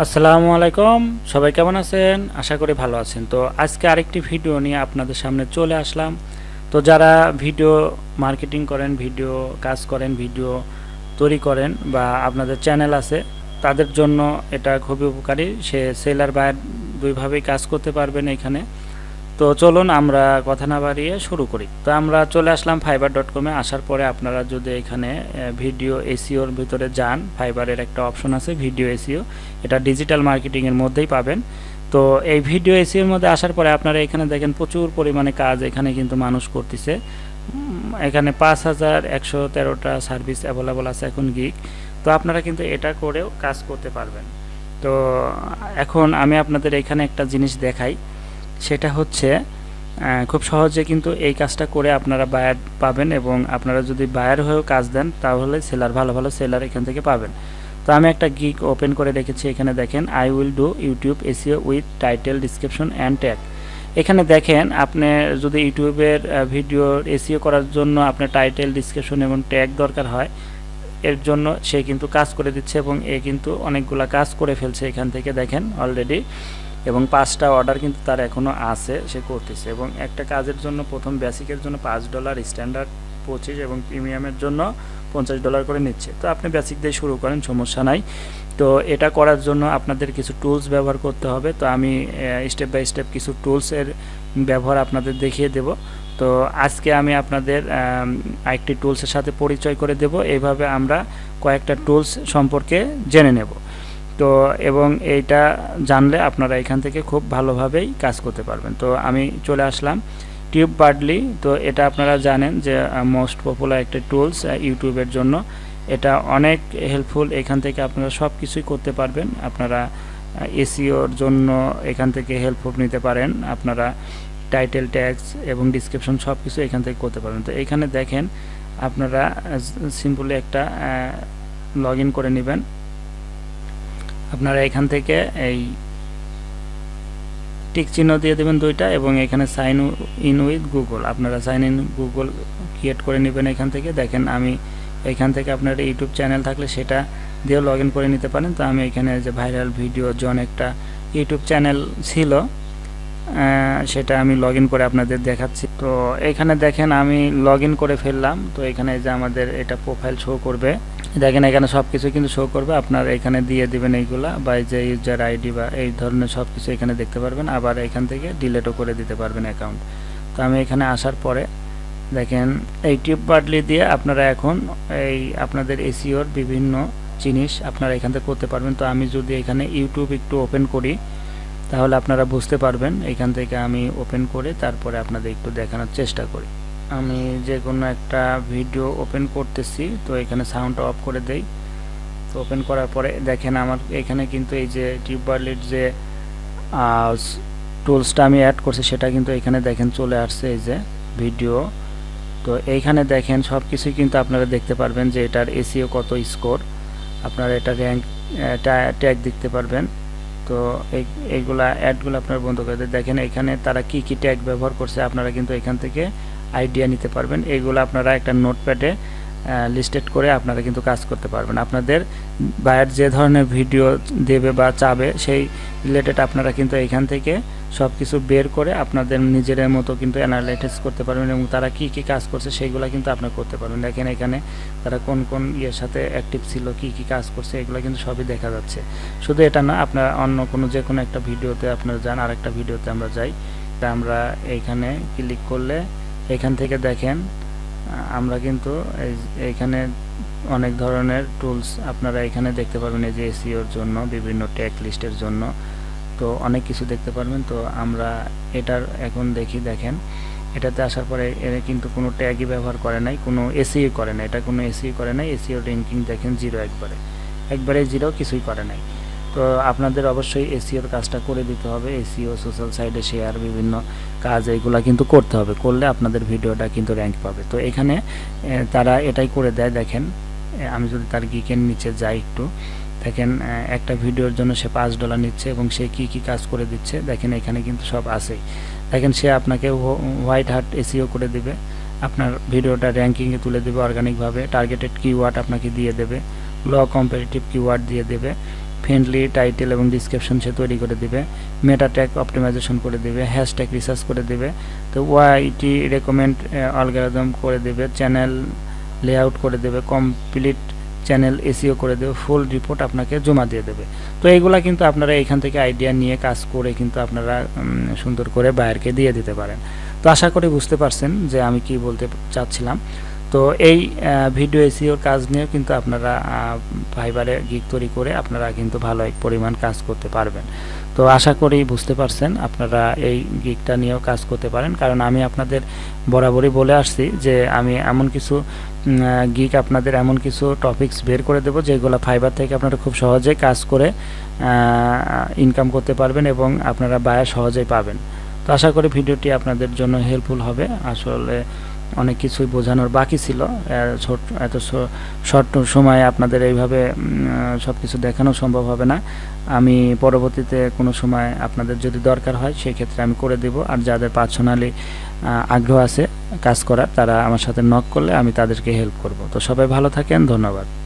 আসসালামু আলাইকুম। সবাই কেমন আছেন? আশা করি ভালো আছেন। তো আজকে আরেকটি ভিডিও নিয়ে আপনাদের সামনে চলে আসলাম। তো যারা ভিডিও মার্কেটিং করেন, ভিডিও কাজ করেন, ভিডিও তৈরি করেন বা আপনাদের চ্যানেল আছে, তাদের জন্য এটা খুবই উপকারী। সে সেলার বায়ার দুইভাবেই কাজ করতে পারবেন এখানে। তো চলুন আমরা কথা না বাড়িয়ে শুরু করি। তো আমরা চলে আসলাম fiverr.com-এ। আসার পরে আপনারা যদি এখানে ভিডিও এসইওর ভিতরে যান, ফাইবারের একটা অপশন আছে ভিডিও এসইও, এটা ডিজিটাল মার্কেটিংয়ের মধ্যেই পাবেন। তো এই ভিডিও এসইওর মধ্যে আসার পরে আপনারা এখানে দেখেন প্রচুর পরিমাণে কাজ এখানে কিন্তু মানুষ করতেছে। এখানে 5113টা সার্ভিস অ্যাভেলেবল আছে এখন গিগ। তো আপনারা কিন্তু এটা করেও কাজ করতে পারবেন। তো এখন আমি আপনাদের এখানে একটা জিনিস দেখাই, সেটা হচ্ছে খুব সহজে কিন্তু এই কাজটা করে আপনারা বায়ার পাবেন, এবং আপনারা যদি বায়ার হয়েও কাজ দেন তাহলে সেলার, ভালো ভালো সেলার এখান থেকে পাবেন। তো আমি একটা গিগ ওপেন করে রেখেছি। এখানে দেখেন I will do YouTube SEO with title, description and tag. এখানে দেখেন আপনি যদি ইউটিউবের ভিডিওর এসইও করার জন্য আপনার টাইটেল, ডিসক্রিপশন এবং ট্যাগ দরকার হয়, এর জন্য সে কিন্তু কাজ করে দিচ্ছে, এবং এ কিন্তু অনেকগুলা কাজ করে ফেলছে এখান থেকে দেখেন অলরেডি, এবং 5টা অর্ডার কিন্তু তার এখনও আছে, সে করতেছে। এবং একটা কাজের জন্য প্রথম বেসিকের জন্য $5, স্ট্যান্ডার্ড 25 এবং প্রিমিয়ামের জন্য $50 করে নিচ্ছে। তো আপনি বেসিক দিয়ে শুরু করেন, সমস্যা নাই। তো এটা করার জন্য আপনাদের কিছু টুলস ব্যবহার করতে হবে। তো আমি স্টেপ বাই স্টেপ কিছু টুলসের ব্যবহার আপনাদের দেখিয়ে দেব। তো আজকে আমি আপনাদের আরেকটি টুলসের সাথে পরিচয় করে দেব। এইভাবে আমরা কয়েকটা টুলস সম্পর্কে জেনে নেব। তো এবং এইটা জানলে আপনারা এখান থেকে খুব ভালোভাবেই কাজ করতে পারবেন। তো আমি চলে আসলাম টিউববার্ডলি। তো এটা আপনারা জানেন যে মোস্ট পপুলার একটা টুলস ইউটিউবের জন্য। এটা অনেক হেল্পফুল। এখান থেকে আপনারা সব কিছুই করতে পারবেন। আপনারা এসইওর জন্য এখান থেকে হেল্পফুল নিতে পারেন। আপনারা টাইটেল, ট্যাগস এবং ডিসক্রিপশন সব কিছু এখান থেকে করতে পারবেন। তো এখানে দেখেন আপনারা সিম্পলি একটা লগ ইন করে নেবেন। আপনারা এখান থেকে এই টিক চিহ্ন দিয়ে দেবেন 2টা, এবং এখানে সাইন ইন উইথ গুগল, আপনারা সাইন ইন গুগল ক্রিয়েট করে নেবেন। এখান থেকে দেখেন আমি এখান থেকে আপনার ইউটিউব চ্যানেল থাকলে সেটা দিয়েও লগ ইন করে নিতে পারেন। তো আমি এখানে যে ভাইরাল ভিডিও জন একটা ইউটিউব চ্যানেল ছিল, সেটা আমি লগ ইন করে আপনাদের দেখাচ্ছি। তো এখানে দেখেন আমি লগ ইন করে ফেললাম। তো এখানে যে আমাদের এটা প্রোফাইল শো করবে, দেখেন এখানে সব কিছু কিন্তু শো করবে। আপনার এখানে দিয়ে দিবেন এইগুলা, বা এই যে ইউজার আইডি বা এই ধরনের সব কিছু এখানে দেখতে পারবেন। আবার এখান থেকে ডিলেটও করে দিতে পারবেন অ্যাকাউন্ট। তো আমি এখানে আসার পরে দেখেন এই টিউববার্ডলি দিয়ে আপনারা এখন এই আপনাদের এসইওর বিভিন্ন জিনিস আপনারা এখান থেকে করতে পারবেন। তো আমি যদি এখানে ইউটিউব একটু ওপেন করি তাহলে আপনারা বুঝতে পারবেন। এখান থেকে আমি ওপেন করে তারপরে আপনাদের একটু দেখানোর চেষ্টা করি। আমি যে কোনো একটা ভিডিও ওপেন করতেছি। তো এখানে সাউন্ড অফ করে দেই। তো ওপেন করার পরে দেখেন আমার এখানে কিন্তু এই যে টিউববার্ডলির যে টুলসটা আমি অ্যাড করছি সেটা কিন্তু এখানে দেখেন চলে আসছে, এই যে ভিডিও। তো এইখানে দেখেন সব কিছুই কিন্তু আপনারা দেখতে পারবেন যে এটার এসইও কত স্কোর, আপনারা এটা র্যাঙ্ক ট্যাগ দেখতে পারবেন। তো এইগুলা অ্যাডগুলো আপনার বন্ধ করে দেখেন এখানে তারা কি কি ট্যাগ ব্যবহার করছে, আপনারা কিন্তু এখান থেকে আইডিয়া নিতে পারবেন। এইগুলো আপনারা একটা নোটপ্যাডে লিস্টেড করে আপনারা কিন্তু কাজ করতে পারবেন। আপনাদের বায়ার যে ধরনের ভিডিও দেবে বা চাবে সেই রিলেটেড আপনারা কিন্তু এখান থেকে সব কিছু বের করে আপনাদের নিজের মতো কিন্তু অ্যানালাইসিস করতে পারবেন, এবং তারা কি কি কাজ করছে সেইগুলো কিন্তু আপনারা করতে পারবেন। দেখেন এখানে তারা কোন কোন ইয়ের সাথে অ্যাক্টিভ ছিল, কি কি কাজ করছে, এগুলো কিন্তু সবই দেখা যাচ্ছে। শুধু এটা না, আপনারা অন্য কোনো যে কোনো একটা ভিডিওতে আপনারা যান, আরেকটা ভিডিওতে আমরা যাই, তা আমরা এইখানে ক্লিক করলে এখান থেকে দেখেন আমরা কিন্তু এইখানে অনেক ধরনের টুলস আপনারা এখানে দেখতে পারবেন। এই যে এসইওর জন্য বিভিন্ন ট্যাগ লিস্টের জন্য তো অনেক কিছু দেখতে পারবেন। তো আমরা এটার এখন দেখি, দেখেন এটাতে আসার পরে এর কিন্তু কোনো ট্যাগই ব্যবহার করে নাই, কোনো এসইও করে নাই, এটা কোনো এসইও করে নাই। এসইও র্যাঙ্কিং দেখেন 0, একবারে 0, কিছুই করে নাই। তো আপনাদের অবশ্যই এসইওর কাজটা করে দিতে হবে। এসইও, সোশ্যাল সাইটে শেয়ার, বিভিন্ন কাজ এইগুলা কিন্তু করতে হবে, করলে আপনাদের ভিডিওটা কিন্তু র্যাঙ্ক পাবে। তো এখানে তারা এটাই করে দেয়। দেখেন আমি যদি তার গিকের নিচে যাই একটু, দেখেন একটা ভিডিওর জন্য সে $5 নিচ্ছে, এবং সে কি কি কাজ করে দিচ্ছে দেখেন এখানে কিন্তু সব আছেই। দেখেন সে আপনাকে হোয়াইট হার্ট এসইও করে দিবে, আপনার ভিডিওটা র্যাঙ্কিংয়ে তুলে দেবে অর্গানিকভাবে, টার্গেটেড কিওয়ার্ড আপনাকে দিয়ে দেবে, ল কম্পারেটিভ কিওয়ার্ড দিয়ে দেবে। ফ্রেন্ডলি টাইটেল এবং ডিসক্রিপশন সে তৈরি করে দিবে, মেটা ট্যাগ অপটিমাইজেশন করে দিবে, হ্যাশট্যাগ রিসার্চ করে দিবে, তো ওয়াইটি রেকমেন্ড অ্যালগরিদম করে দিবে, চ্যানেল লেআউট করে দেবে, কমপ্লিট চ্যানেল এসইও করে দেবে, ফুল রিপোর্ট আপনাকে জমা দিয়ে দেবে। তো এইগুলা কিন্তু আপনারা এখান থেকে আইডিয়া নিয়ে কাজ করে কিন্তু আপনারা সুন্দর করে বায়ারকে দিয়ে দিতে পারেন। তো আশা করি বুঝতে পারছেন যে আমি কি বলতে চাচ্ছিলাম। তো এই ভিডিও এসইওর কাজ নিয়ে কিন্তু আপনারা ফাইবারে গিগ তৈরি করে আপনারা কিন্তু ভালো এক পরিমাণ কাজ করতে পারবেন। তো আশা করি বুঝতে পারছেন, আপনারা এই গিগটা নিয়েও কাজ করতে পারেন, কারণ আমি আপনাদের বরাবরই বলে আসছি যে আমি এমন কিছু গিগ আপনাদের এমন কিছু টপিকস বের করে দেব যেগুলো ফাইবার থেকে আপনারা খুব সহজে কাজ করে ইনকাম করতে পারবেন এবং আপনারা বায়ার সহজেই পাবেন। তো আশা করি ভিডিওটি আপনাদের জন্য হেল্পফুল হবে। আসলে অনেক কিছুই বোঝানোর বাকি ছিল, এত শর্ট সময়ে আপনাদের এইভাবে সব কিছু দেখানো সম্ভব হবে না। আমি পরবর্তীতে কোনো সময় আপনাদের যদি দরকার হয় সেই ক্ষেত্রে আমি করে দেব। আর যাদের পার্সোনালি আগ্রহ আছে কাজ করার, তারা আমার সাথে নক করলে আমি তাদেরকে হেল্প করব। তো সবাই ভালো থাকেন, ধন্যবাদ।